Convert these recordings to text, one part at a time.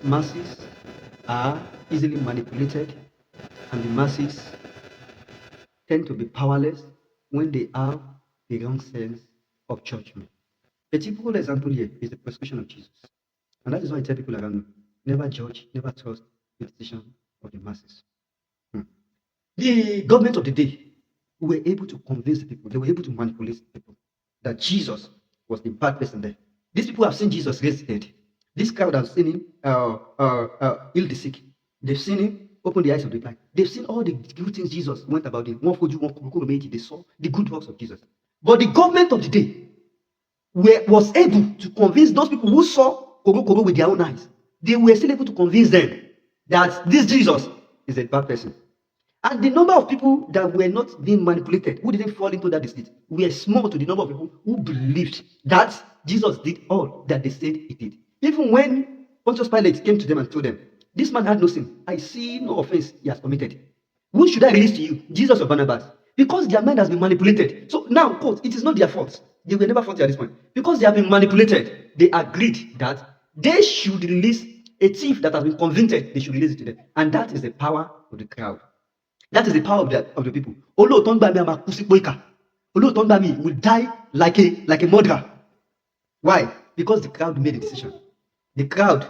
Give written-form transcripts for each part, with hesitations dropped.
Masses are easily manipulated, and the masses tend to be powerless when they have the wrong sense of judgment. A typical example here is the persecution of Jesus. And that is why I tell people around me, never judge, never trust the decision of the masses. Hmm. The government of the day were able to convince the people, they were able to manipulate the people that Jesus was the bad person there. These people have seen Jesus raised dead. This crowd has seen him heal the sick. They've seen him open the eyes of the blind. They've seen all the good things Jesus went about it. They saw the good works of Jesus. But the government of the day was able to convince those people who saw Koro with their own eyes. They were still able to convince them that this Jesus is a bad person. And the number of people that were not being manipulated, who didn't fall into that deceit, were small to the number of people who believed that Jesus did all that they said he did. Even when Pontius Pilate came to them and told them, this man had no sin. I see no offense he has committed. Who should I release to you, Jesus or Barnabas? Because their mind has been manipulated. So now, quote, it is not their fault. They were never faulty at this point. Because they have been manipulated, they agreed that they should release a thief that has been convicted. They should release it to them. And that is the power of the crowd. That is the power of the people. Olóòótọ́ ń gbà mí, a máa kú sípò ìkà. Olóòótọ́ ń gbà mí will die like a murderer. Why? Because the crowd made a decision. The crowd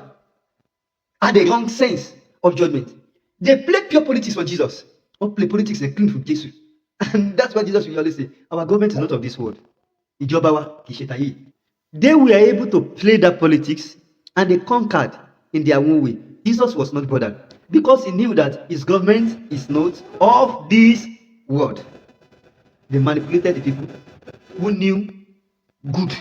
had a wrong sense of judgment. They played pure politics for Jesus. Or play politics and clean from Jesus. And that's why Jesus will always say, our government is not of this world. Ìjọba wa kì í ṣe tayé. They were able to play that politics and they conquered in their own way. Jesus was not bothered because he knew that his government is not of this world. They manipulated the people who knew good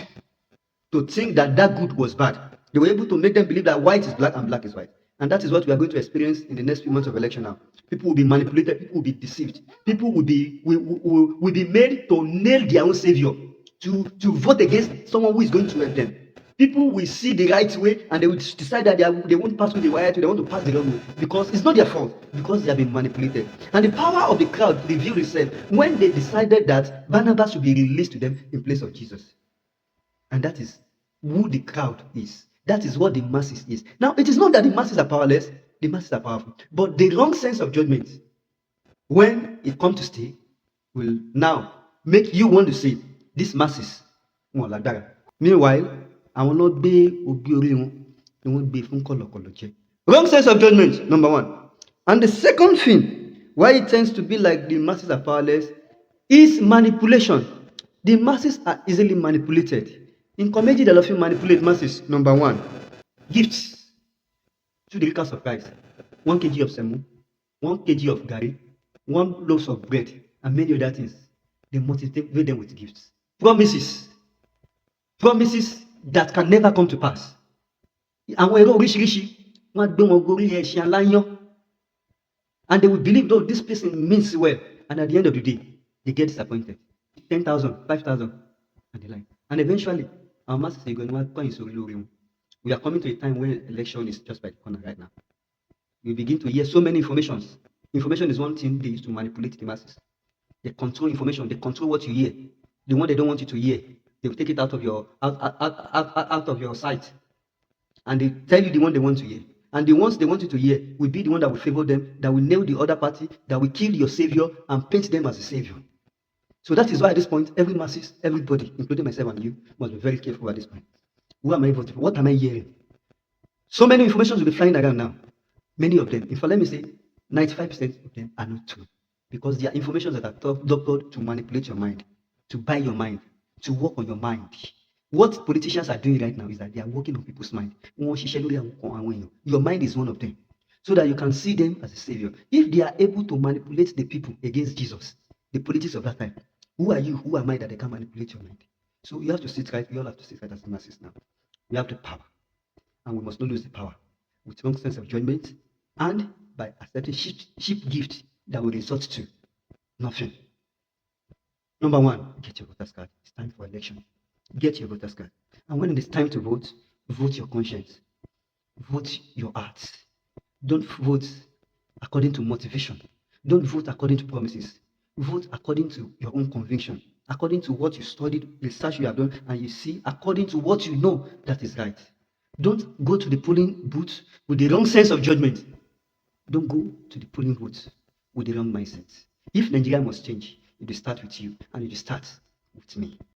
to think that that good was bad. They were able to make them believe that white is black and black is white. And that is what we are going to experience in the next few months of election now. People will be manipulated, people will be deceived, people will be made to nail their own savior, to vote against someone who is going to help them. People will see the right way and they will decide that they won't pass through the right way, they want to pass the wrong way because it's not their fault, because they have been manipulated. And the power of the crowd revealed itself when they decided that Barnabas should be released to them in place of Jesus. And that is who the crowd is. That is what the masses is. Now, it is not that the masses are powerless, the masses are powerful. But the wrong sense of judgment, when it comes to stay, will now make you want to say, these masses, meanwhile, I will not be wrong sense of judgment, number one. And the second thing, why it tends to be like the masses are powerless, is manipulation. The masses are easily manipulated. In comedy, they often manipulate masses. Number one, gifts to the rikers of rice, 1 kg of semo, 1 kg of gari, 1 loaf of bread, and many other things. They motivate them with gifts. Promises that can never come to pass. Àwọn ẹ̀rọ oríṣiríṣi, wọ́n gbé wọn gorí ẹṣin aláyán, and they will believe, though this person means well, and at the end of the day, they get disappointed. 10,000, 5,000, and the like. And eventually, our masses are going to we are coming to a time when election is just by the corner right now. You begin to hear so many informations. Information is one thing they use to manipulate the masses. They control information. They control what you hear. The one they don't want you to hear, they will take it out of your sight, and they tell you the one they want to hear. And the ones they want you to hear will be the one that will favor them, that will nail the other party, that will kill your savior and paint them as a savior. So that is why at this point, every masses, everybody, including myself and you, must be very careful at this point. Who am I voting for? What am I hearing? So many informations will be flying around now. Many of them, in fact, let me say 95% of them are not true. Because they are informations that are doctored to manipulate your mind, to buy your mind, to work on your mind. What politicians are doing right now is that they are working on people's mind. Your mind is one of them. So that you can see them as a savior. If they are able to manipulate the people against Jesus, the politics of that time, who are you? Who am I that they can manipulate your mind? So you have to sit right. We all have to sit right as the masses now. We have the power. And we must not lose the power with wrong sense of judgment and by accepting cheap gift that will result to nothing. Number one, get your voter's card. It's time for election. Get your voter's card. And when it is time to vote, vote your conscience. Vote your heart. Don't vote according to motivation. Don't vote according to promises. Vote according to your own conviction, according to what you studied, research you have done, and you see according to what you know that is right. Don't go to the polling booth with the wrong sense of judgment. Don't go to the polling booth with the wrong mindset. If Nigeria must change, it will start with you and it will start with me.